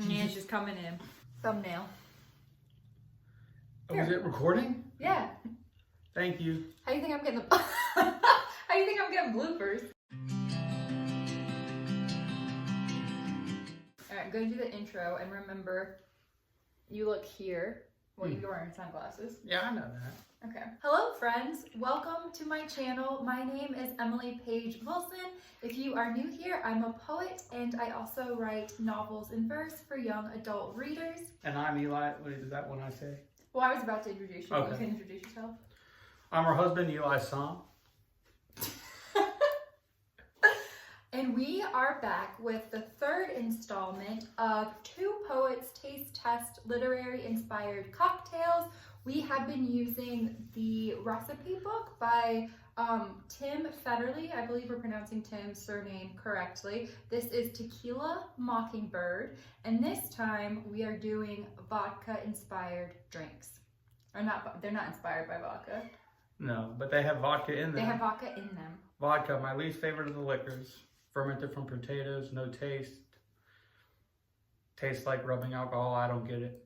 Yeah, it's just coming in. Thumbnail. Oh, is it recording? Yeah. Thank you. How do you think I'm getting the How do you think I'm getting bloopers? Alright, go do the intro and remember you look here. Well, you're wearing sunglasses. Yeah, I know that. Okay. Hello friends, welcome to my channel. My name is Emily Paige Wilson. If you are new here, I'm a poet and I also write novels in verse for young adult readers. And I'm Eli. What is that one I say? Well, I was about to introduce you. Okay. You can introduce yourself. I'm her husband, Eli's son. And we are back with the third installment of Two Poets Taste Test Literary Inspired Cocktails. We have been using the recipe book by Tim Federle. I believe we're pronouncing Tim's surname correctly. This is Tequila Mockingbird. And this time we are doing vodka inspired drinks. Or not, they're not inspired by vodka. No, but they have vodka in them. They have vodka in them. Vodka, my least favorite of the liquors. Fermented from potatoes, no taste. Tastes like rubbing alcohol, I don't get it.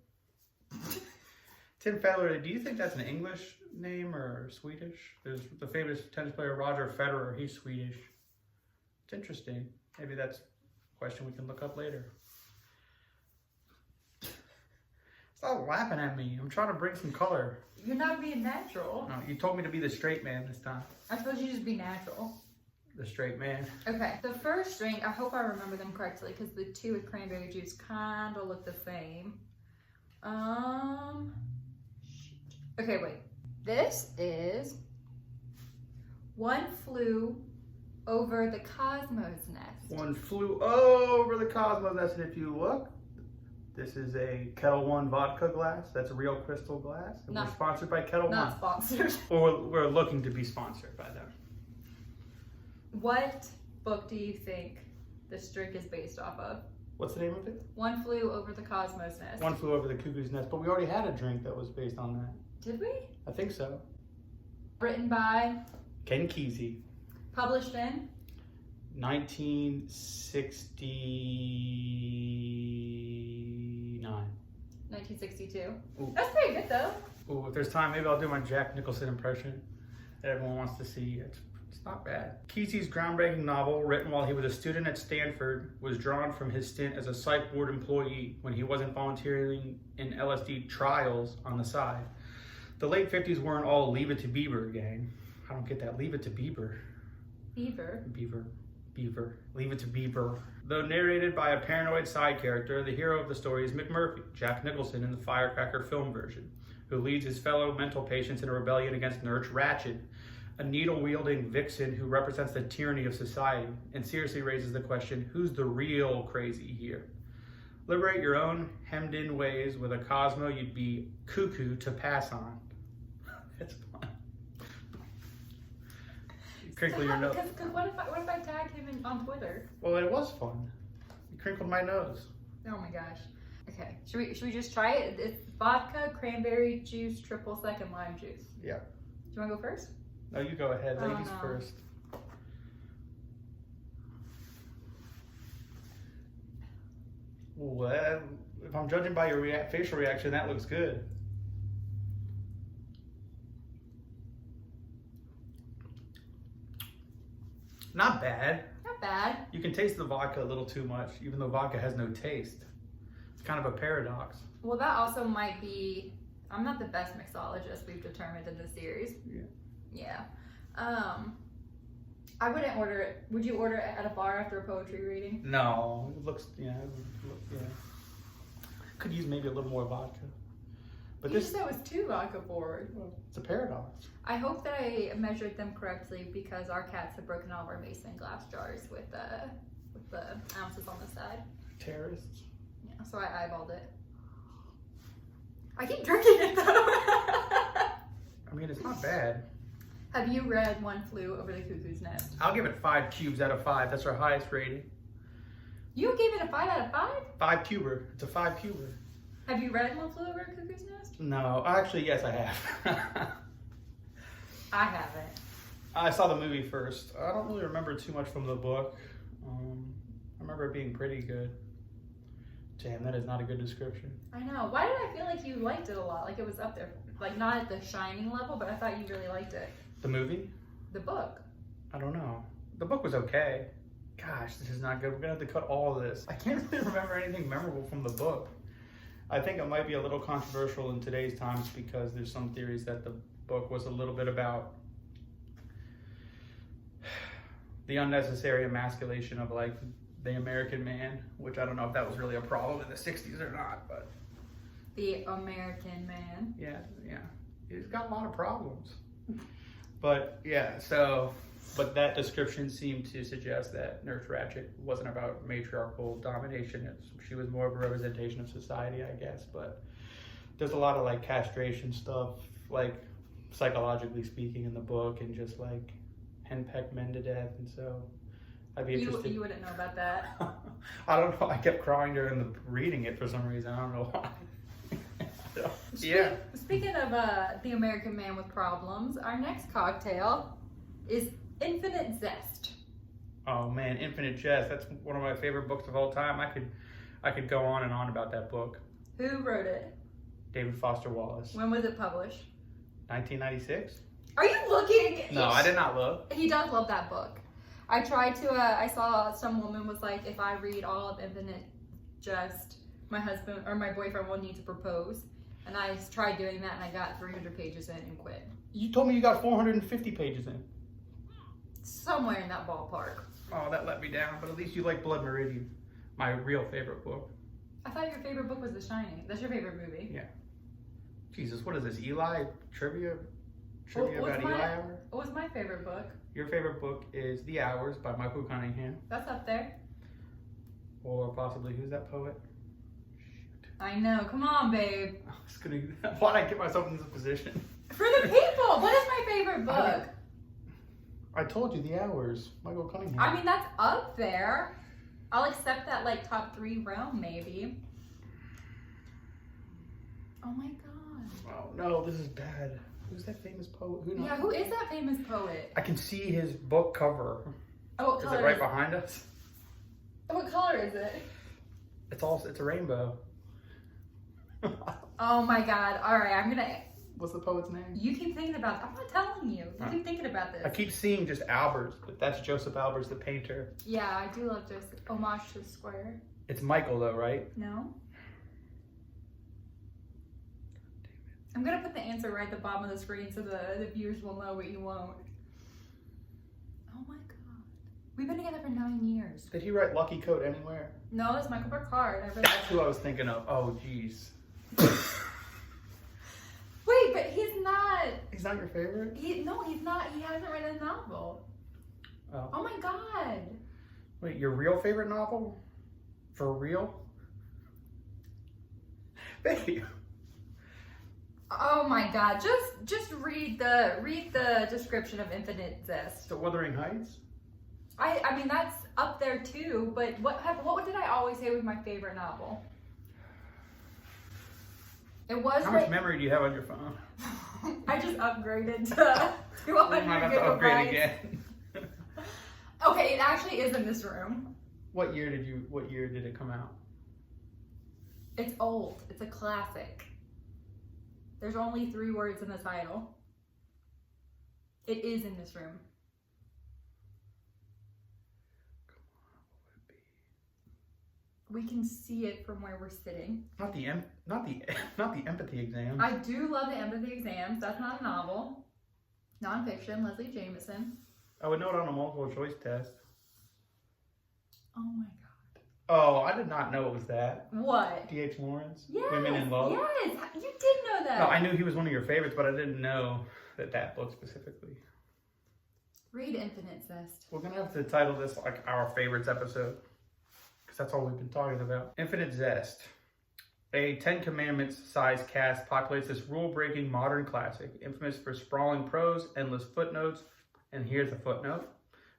Tim Federle, do you think that's an English name or Swedish? There's the famous tennis player Roger Federer, he's Swedish. It's interesting. Maybe that's a question we can look up later. Stop laughing at me. I'm trying to bring some color. You're not being natural. No, you told me to be the straight man this time. I suppose you just be natural. The straight man. Okay, the first drink, I hope I remember them correctly because the two with cranberry juice kind of look the same. Okay, wait. This is One Flew Over the Cosmos Nest. One flew over the cosmos nest, and if you look, this is a Kettle One vodka glass. That's a real crystal glass. And we're sponsored by Kettle One. Not sponsored. Or we're looking to be sponsored by them. What book do you think this drink is based off of? What's the name of it? One Flew Over the Cosmos Nest. One Flew Over the Cuckoo's Nest. But we already had a drink that was based on that. Did we? I think so. Written by? Ken Kesey. Published in? 1969. 1962. Ooh. That's pretty good though. Ooh, if there's time, maybe I'll do my Jack Nicholson impression that everyone wants to see. It's not bad. Kesey's groundbreaking novel, written while he was a student at Stanford, was drawn from his stint as a psych ward employee when he wasn't volunteering in LSD trials on the side. The late 50s weren't all Leave It to Beaver, gang. I don't get that. Leave it to Bieber. Beaver. Beaver. Leave It to Beaver. Though narrated by a paranoid side character, the hero of the story is McMurphy, Jack Nicholson in the Firecracker film version, who leads his fellow mental patients in a rebellion against Nurse Ratched, a needle-wielding vixen who represents the tyranny of society and seriously raises the question, who's the real crazy here? Liberate your own hemmed-in ways with a Cosmo you'd be cuckoo to pass on. It's fun. Crinkle your nose. Because what if I tag him on Twitter? Well, it was fun. You crinkled my nose. Oh my gosh. Okay, should we just try it? It's vodka, cranberry juice, triple second lime juice. Yeah. Do you want to go first? No, you go ahead. Oh, Ladies no. first. Well, if I'm judging by your facial reaction, that looks good. Not bad. Not bad. You can taste the vodka a little too much, even though vodka has no taste. It's kind of a paradox. Well, that also might be, I'm not the best mixologist we've determined in this series. Yeah. Yeah. I wouldn't order it. Would you order it at a bar after a poetry reading? No, it looks, yeah. Could use maybe a little more vodka. But You just said it was too vodka forward. Well, it's a paradox. I hope that I measured them correctly because our cats have broken all of our mason glass jars with the ounces on the side. Terrorists. Yeah, so I eyeballed it. I keep drinking it though. I mean, it's not bad. Have you read One Flew Over the Cuckoo's Nest? I'll give it 5 cubes out of 5. That's our highest rating. You gave it a 5 out of 5? 5 cuber. It's a 5 cuber. Have you read One Flew Over a Cuckoo's Nest? No, actually, yes, I have. I haven't. I saw the movie first. I don't really remember too much from the book. I remember it being pretty good. Damn, that is not a good description. I know. Why did I feel like you liked it a lot? Like it was up there. Like not at the Shining level, but I thought you really liked it. The movie? The book. I don't know. The book was okay. Gosh, this is not good. We're gonna have to cut all of this. I can't really remember anything memorable from the book. I think it might be a little controversial in today's times because there's some theories that the book was a little bit about the unnecessary emasculation of like the American man, which I don't know if that was really a problem in the 60s or not, but The American Man. yeah, he's got a lot of problems. But yeah, but that description seemed to suggest that Nurse Ratched wasn't about matriarchal domination. She was more of a representation of society, I guess. But there's a lot of like castration stuff, like psychologically speaking, in the book, and just like henpeck men to death. And so I'd be interested. You wouldn't know about that. I don't know. I kept crying during the reading it for some reason. I don't know why. Yeah. Speaking of the American Man with problems, our next cocktail is Infinite Zest. Oh man, Infinite Jest. That's one of my favorite books of all time. I could go on and on about that book. Who wrote it? David Foster Wallace. When was it published? 1996? Are you looking? No, I did not look. He does love that book. I tried to, I saw some woman was like, if I read all of Infinite Jest, my husband or my boyfriend will need to propose. And I tried doing that and I got 300 pages in and quit. You told me you got 450 pages in. Somewhere in that ballpark. Oh, that let me down, but at least you like Blood Meridian, my real favorite book. I thought your favorite book was The Shining. That's your favorite movie. Yeah. Jesus, what is this? Eli trivia? Trivia about Eli Hour? What was my favorite book? Your favorite book is The Hours by Michael Cunningham. That's up there. Or possibly, who's that poet? I know. Come on, babe. I was gonna. Why'd I get myself in this position? For the people. What is my favorite book? I told you, The Hours. Michael Cunningham. I mean, that's up there. I'll accept that, like, top 3 realm, maybe. Oh my god. Oh no, this is bad. Who's that famous poet? Who knows? Yeah, who is that famous poet? I can see his book cover. Oh, what Is color it right behind us? What color is it? It's a rainbow. Oh my god. Alright, I'm gonna... What's the poet's name? You keep thinking about... I'm not telling you. You keep thinking about this. I keep seeing just Albers, but that's Joseph Albers, the painter. Yeah, I do love this homage to Square. It's Michael though, right? No? I'm gonna put the answer right at the bottom of the screen so the viewers will know, but you won't. Oh my god. We've been together for 9 years. Did he write Lucky Coat Anywhere? No, it's Michael Burkhardt. I read That's that. who I was thinking of. Oh, jeez. Wait, but he's not... He's not your favorite? No, he's not. He hasn't read a novel. Oh. Oh my god. Wait, your real favorite novel? For real? Babe. Oh my god. Just read the description of Infinite Zest. The Wuthering Heights? I mean that's up there too, but what did I always say was my favorite novel? It was How much memory do you have on your phone? I just upgraded to 200 You might have to upgrade gigabytes. again. Okay, it actually is in this room. What year did it come out? It's old. It's a classic. There's only 3 words in the title. It is in this room. We can see it from where we're sitting. Not the empathy exam. I do love the empathy exams. That's not a novel. Nonfiction, Leslie Jameson. I would know it on a multiple choice test. Oh my god. Oh, I did not know it was that. What? D.H. Lawrence? Yes. Women in Love? Yes. You did know that. No, I knew he was one of your favorites, but I didn't know that book specifically. Read Infinite Zest. We're going to have to title this like our favorites episode. Because that's all we've been talking about. Infinite Zest. A 10 Commandments size cast populates this rule-breaking modern classic, infamous for sprawling prose, endless footnotes, and here's a footnote.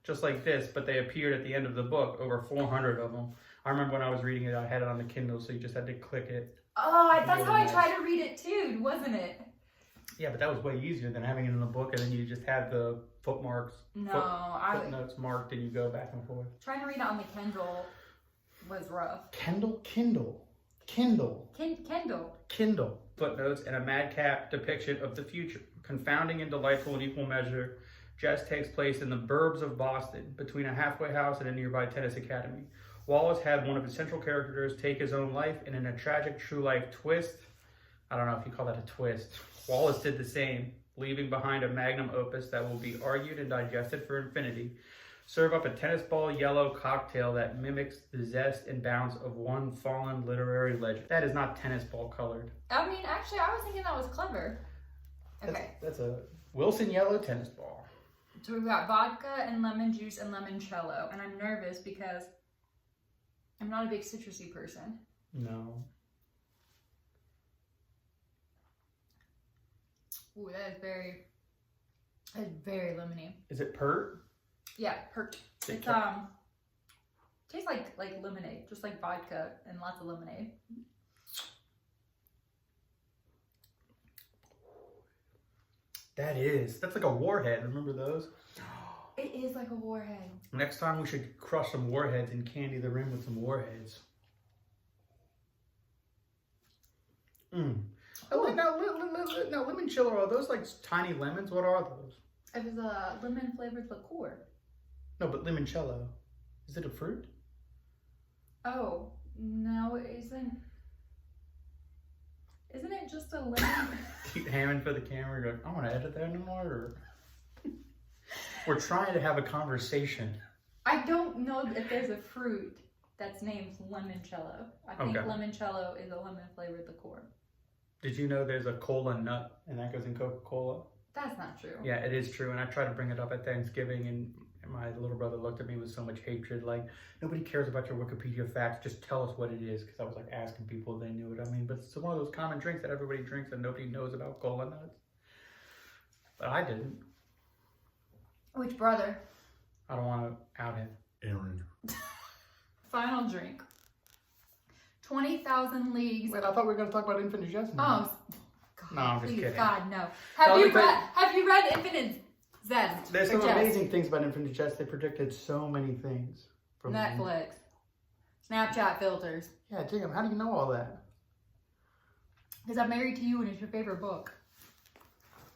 Just like this, but they appeared at the end of the book, over 400 of them. I remember when I was reading it, I had it on the Kindle, so you just had to click it. Oh, that's how I tried to read it too, wasn't it? Yeah, but that was way easier than having it in the book, and then you just had the footnotes marked, and you go back and forth. Trying to read it on the Kindle was rough. Kindle. Kendall. Footnotes and a madcap depiction of the future. Confounding and delightful in equal measure, Jess takes place in the burbs of Boston, between a halfway house and a nearby tennis academy. Wallace had one of his central characters take his own life, and in a tragic true life twist, I don't know if you call that a twist, Wallace did the same, leaving behind a magnum opus that will be argued and digested for infinity. Serve up a tennis ball yellow cocktail that mimics the zest and bounce of one fallen literary legend. That is not tennis ball colored. I mean, actually, I was thinking that was clever. Okay. That's a Wilson yellow tennis ball. So we've got vodka and lemon juice and limoncello. And I'm nervous because I'm not a big citrusy person. No. Ooh, that is very lemony. Is it pert? Yeah, pert. It's tastes like lemonade, just like vodka and lots of lemonade. That's like a warhead. Remember those? It is like a warhead. Next time we should crush some warheads and candy the rim with some warheads. Oh, now limoncello, are those like tiny lemons? What are those? It was a lemon flavored liqueur. No, but limoncello. Is it a fruit? Oh, no, it isn't. Isn't it just a lemon? Keep hamming for the camera. You're like, I want to edit that anymore. Or... We're trying to have a conversation. I don't know if there's a fruit that's named limoncello. I think limoncello is a lemon flavored liqueur. Did you know there's a cola nut and that goes in Coca-Cola? That's not true. Yeah, it is true. And I tried to bring it up at Thanksgiving and my little brother looked at me with so much hatred. Like, nobody cares about your Wikipedia facts. Just tell us what it is. Because I was like asking people if they knew it. I mean, but it's one of those common drinks that everybody drinks and nobody knows about cola nuts. But I didn't. Which brother? I don't want to out him. Aaron. Final drink. 20,000 Leagues. Wait, I thought we were going to talk about Infinite Jest. Oh, God, no, I'm just please, kidding. God, no. Have you read Infinite Zest? There's some amazing things about Infinite Jest. They predicted so many things. From Netflix. Snapchat filters. Yeah, damn, how do you know all that? Because I'm married to you and it's your favorite book.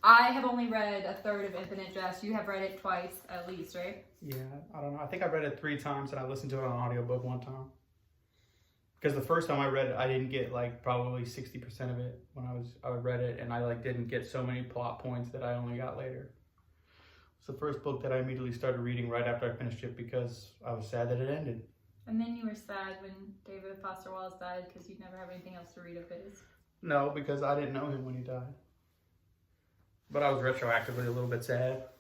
I have only read a third of Infinite Jest. You have read it twice at least, right? Yeah, I don't know. I think I read it 3 times and I listened to it on an audiobook 1 time. Because the first time I read it, I didn't get like probably 60% of it when I read it, and I like didn't get so many plot points that I only got later. It's the first book that I immediately started reading right after I finished it because I was sad that it ended. And then you were sad when David Foster Wallace died because you'd never have anything else to read of his. No, because I didn't know him when he died. But I was retroactively a little bit sad.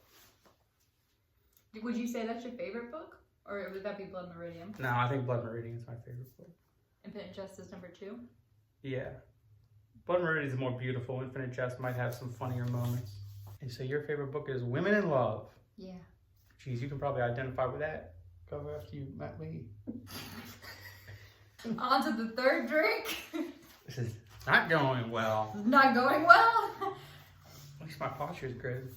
Would you say that's your favorite book? Or would that be Blood Meridian? No, I think Blood Meridian is my favorite book. Infinite Jest is number 2? Yeah. Blood Meridian is more beautiful. Infinite Jest might have some funnier moments. And so your favorite book is Women in Love. Yeah. Jeez, you can probably identify with that cover after you met me. On to the third drink. This is not going well. Not going well. At least my posture is good.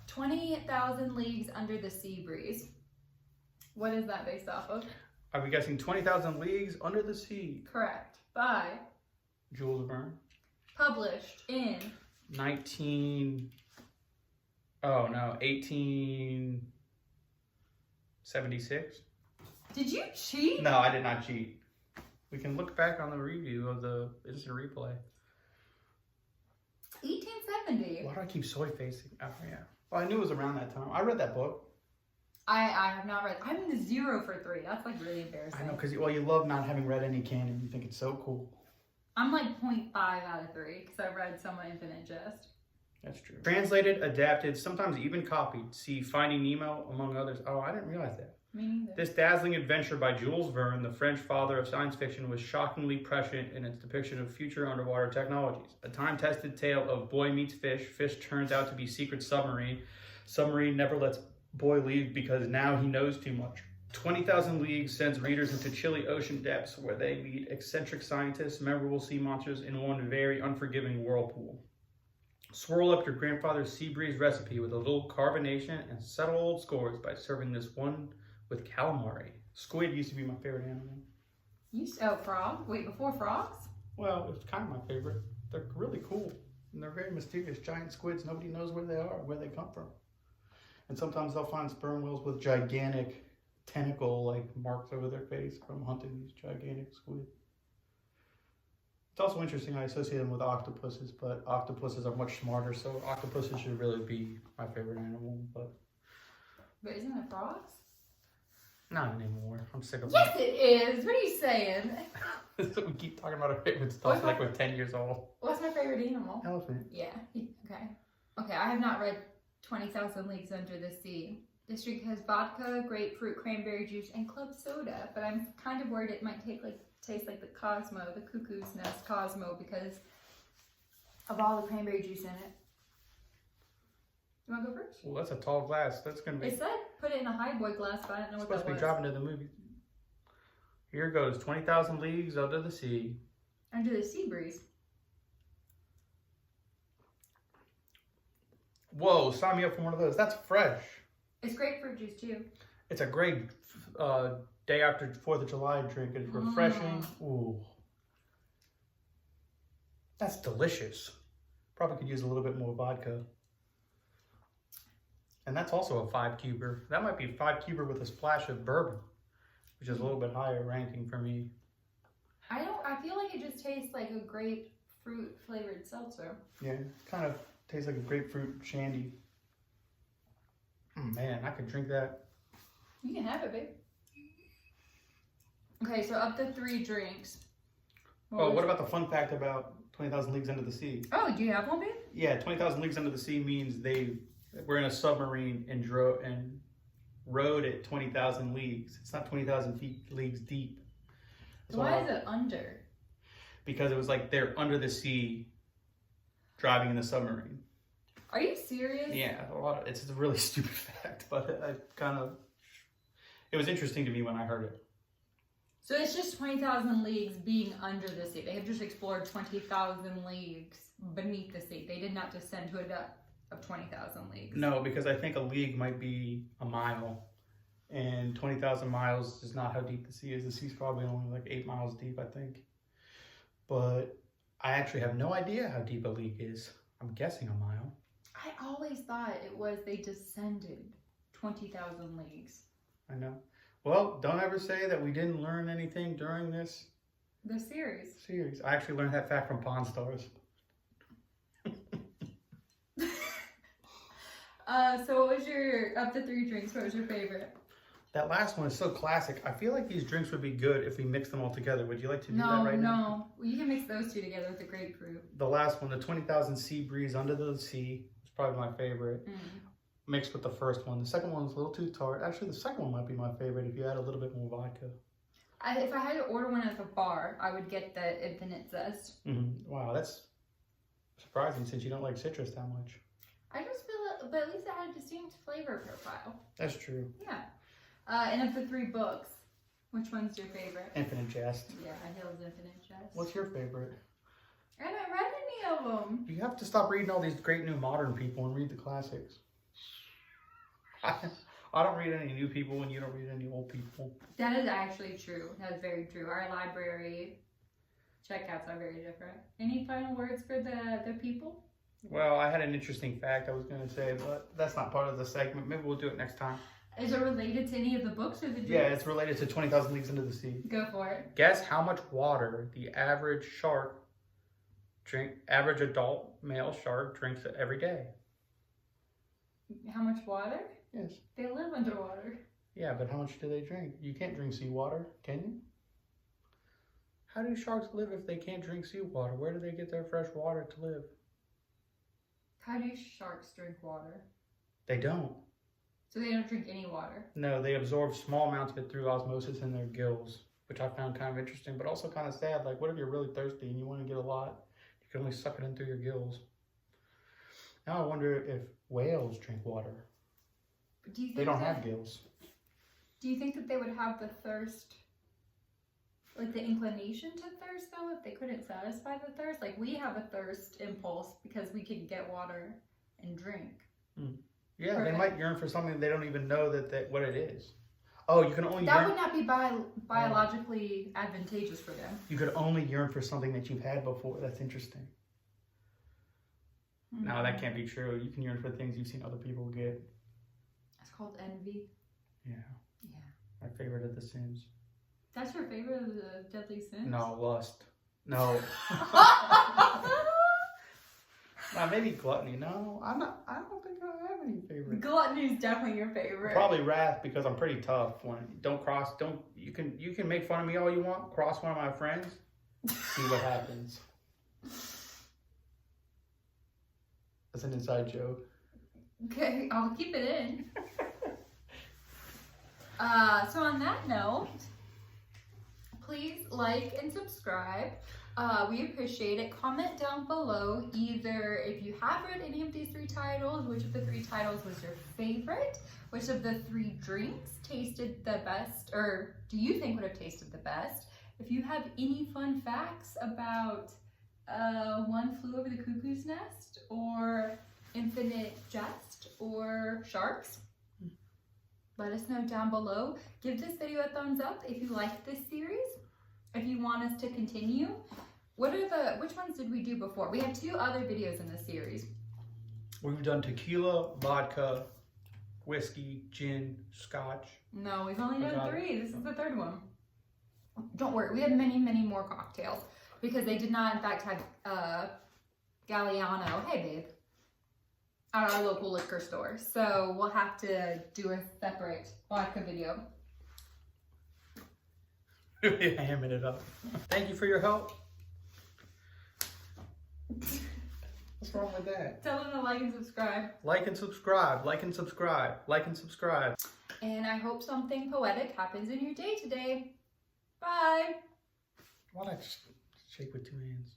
20,000 Leagues Under the Sea Breeze. What is that based off of? Are we guessing 20,000 Leagues Under the Sea? Correct. By Jules Verne. Published in 1876. Did you cheat? No, I did not cheat. We can look back on the review of the instant replay. 1870. Why do I keep soy facing? Oh, yeah. Well, I knew it was around that time. I read that book. I have not read. I'm 0 for 3. That's like really embarrassing. I know, because you love not having read any canon. You think it's so cool. I'm like 0.5 out of 3 because I read some Infinite Jest. That's true. Translated, adapted, sometimes even copied. See Finding Nemo, among others. Oh, I didn't realize that. Me neither. This dazzling adventure by Jules Verne, the French father of science fiction, was shockingly prescient in its depiction of future underwater technologies. A time-tested tale of boy meets fish. Fish turns out to be secret submarine. Submarine never lets boy leave because now he knows too much. 20,000 Leagues sends readers into chilly ocean depths where they meet eccentric scientists, memorable sea monsters, and one very unforgiving whirlpool. Swirl up your grandfather's sea breeze recipe with a little carbonation and settle old scores by serving this one with calamari. Squid used to be my favorite animal. Frog? Wait, before frogs? Well, it's kind of my favorite. They're really cool. And they're very mysterious. Giant squids, nobody knows where they are, where they come from. And sometimes they'll find sperm whales with gigantic tentacle-like marks over their face from hunting these gigantic squid. It's also interesting I associate them with octopuses, but octopuses are much smarter, so octopuses should really be my favorite animal, but isn't it frogs? not anymore. I'm sick of Yes, it is. What are you saying? So we keep talking about our favorite stuff like we're 10 years old. What's my favorite animal? Elephant. Yeah. Okay, I have not read 20,000 Leagues Under the Sea. This drink has vodka, grapefruit, cranberry juice, and club soda, but I'm kind of worried it might taste like the Cosmo, the Cuckoo's Nest Cosmo, because of all the cranberry juice in it. You want to go first? Well, that's a tall glass. That's going to be... It said put it in a highboy glass, but I don't know what that was. Supposed to be dropping to the movie. Here goes 20,000 Leagues Under the Sea. Under the Sea Breeze. Whoa, sign me up for one of those. That's fresh. It's grapefruit juice too. It's a great day after 4th of July drink. It's refreshing. Ooh. That's delicious. Probably could use a little bit more vodka. And that's also a 5-cuber. That might be a 5-cuber with a splash of bourbon, which is a little bit higher ranking for me. I feel like it just tastes like a grapefruit flavored seltzer. Yeah, it kind of tastes like a grapefruit shandy. Man, I could drink that. You can have it, babe. Okay, so up to 3 drinks. What about the fun fact about 20,000 Leagues Under the Sea? Oh, do you have one, babe? Yeah, 20,000 Leagues Under the Sea means they were in a submarine and rowed at 20,000 leagues. It's not 20,000 leagues deep. So why is it under? Because it was like they're under the sea driving in the submarine. Are you serious? Yeah, it's a really stupid fact, but it was interesting to me when I heard it. So it's just 20,000 leagues being under the sea. They have just explored 20,000 leagues beneath the sea. They did not descend to a depth of 20,000 leagues. No, because I think a league might be a mile, and 20,000 miles is not how deep the sea is. The sea's probably only like 8 miles deep, I think. But I actually have no idea how deep a league is. I'm guessing a mile. I always thought it was they descended 20,000 leagues. I know. Well, don't ever say that we didn't learn anything during this series. I actually learned that fact from Pawn Stars. So what was your, up to 3 drinks, what was your favorite? That last one is so classic. I feel like these drinks would be good if we mixed them all together. Would you like to do that right now? No. Well, you can mix those 2 together with the grapefruit. The last one, the 20,000 Sea Breeze Under the Sea, is probably my favorite. Mixed with the first one. The second one was a little too tart. Actually, the second one might be my favorite if you add a little bit more vodka. If I had to order one at the bar, I would get the Infinite Zest. Wow, that's surprising since you don't like citrus that much. I just feel, but at least it had a distinct flavor profile. That's true. Yeah. And of the 3 books, which one's your favorite? Infinite Jest. Yeah, Hill's Infinite Jest. What's your favorite? I haven't read any of them. You have to stop reading all these great new modern people and read the classics. I don't read any new people and you don't read any old people. That is actually true. That is very true. Our library checkouts are very different. Any final words for the people? Well, I had an interesting fact I was going to say, but that's not part of the segment. Maybe we'll do it next time. Is it related to any of the books or the drinks? Yeah, it's related to 20,000 Leagues Under the Sea. Go for it. Guess how much water the average adult male shark drinks every day. How much water? Yes. They live underwater. Yeah, but how much do they drink? You can't drink seawater, can you? How do sharks live if they can't drink seawater? Where do they get their fresh water to live? How do sharks drink water? They don't. So they don't drink any water? No, they absorb small amounts of it through osmosis in their gills, which I found kind of interesting, but also kind of sad. Like, what if you're really thirsty and you want to get a lot? You can only suck it in through your gills. Now I wonder if whales drink water. But do you think they don't have gills. Do you think that they would have the thirst, like the inclination to thirst though, if they couldn't satisfy the thirst? Like we have a thirst impulse because we can get water and drink. Yeah, they might yearn for something they don't even know what it is. Oh, you can only That yearn. would not be biologically advantageous for them. You could only yearn for something that you've had before. That's interesting. No, that can't be true. You can yearn for things you've seen other people get. It's called envy. Yeah. Yeah. My favorite of The Sims. That's your favorite of the Deadly Sins? No, lust. No. Maybe gluttony. No, I'm not. I don't think I have any favorite. Gluttony is definitely your favorite. Probably wrath because I'm pretty tough. You can make fun of me all you want. Cross one of my friends. See what happens. That's an inside joke. Okay, I'll keep it in. So on that note, please like and subscribe. We appreciate it. Comment down below either if you have read any of these 3 titles, which of the 3 titles was your favorite, which of the 3 drinks tasted the best, or do you think would have tasted the best? If you have any fun facts about One Flew Over the Cuckoo's Nest, or Infinite Jest, or Sharks, let us know down below. Give this video a thumbs up if you like this series. If you want us to continue. Which ones did we do before? We have 2 other videos in this series. We've done tequila, vodka, whiskey, gin, scotch. No, we've only done 3. This is the 3rd one. Don't worry, we have many, many more cocktails because they did not, in fact, have Galliano. Hey, babe. At our local liquor store. So we'll have to do a separate vodka video. Really hamming it up. Thank you for your help. What's wrong with that? Tell them to like and subscribe. Like and subscribe. Like and subscribe. Like and subscribe. And I hope something poetic happens in your day today. Bye. Why not shake with 2 hands?